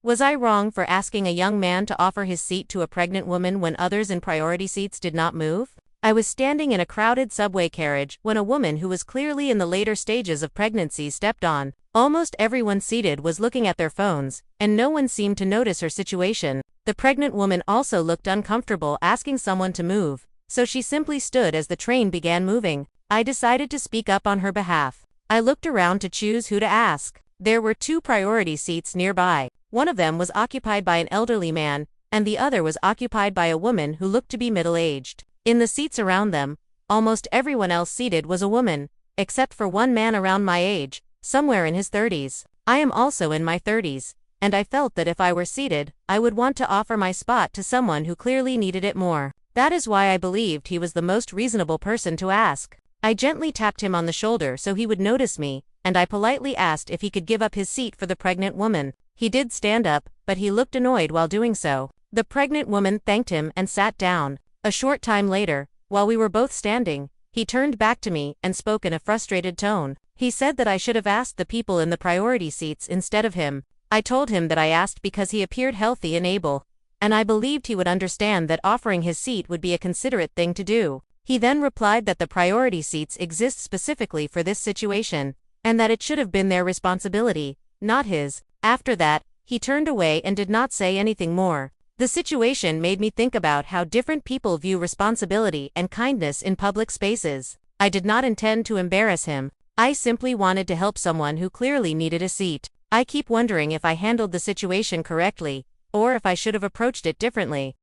Was I wrong for asking a young man to offer his seat to a pregnant woman when others in priority seats did not move? I was standing in a crowded subway carriage when a woman who was clearly in the later stages of pregnancy stepped on. Almost everyone seated was looking at their phones, and no one seemed to notice her situation. The pregnant woman also looked uncomfortable asking someone to move, so she simply stood as the train began moving. I decided to speak up on her behalf. I looked around to choose who to ask. There were 2 priority seats nearby. One of them was occupied by an elderly man, and the other was occupied by a woman who looked to be middle-aged. In the seats around them, almost everyone else seated was a woman, except for one man around my age, somewhere in his 30s. I am also in my 30s, and I felt that if I were seated, I would want to offer my spot to someone who clearly needed it more. That is why I believed he was the most reasonable person to ask. I gently tapped him on the shoulder so he would notice me, and I politely asked if he could give up his seat for the pregnant woman. He did stand up, but he looked annoyed while doing so. The pregnant woman thanked him and sat down. A short time later, while we were both standing, he turned back to me and spoke in a frustrated tone. He said that I should have asked the people in the priority seats instead of him. I told him that I asked because he appeared healthy and able, and I believed he would understand that offering his seat would be a considerate thing to do. He then replied that the priority seats exist specifically for this situation, and that it should have been their responsibility, not his. After that, he turned away and did not say anything more. The situation made me think about how different people view responsibility and kindness in public spaces. I did not intend to embarrass him. I simply wanted to help someone who clearly needed a seat. I keep wondering if I handled the situation correctly, or if I should have approached it differently.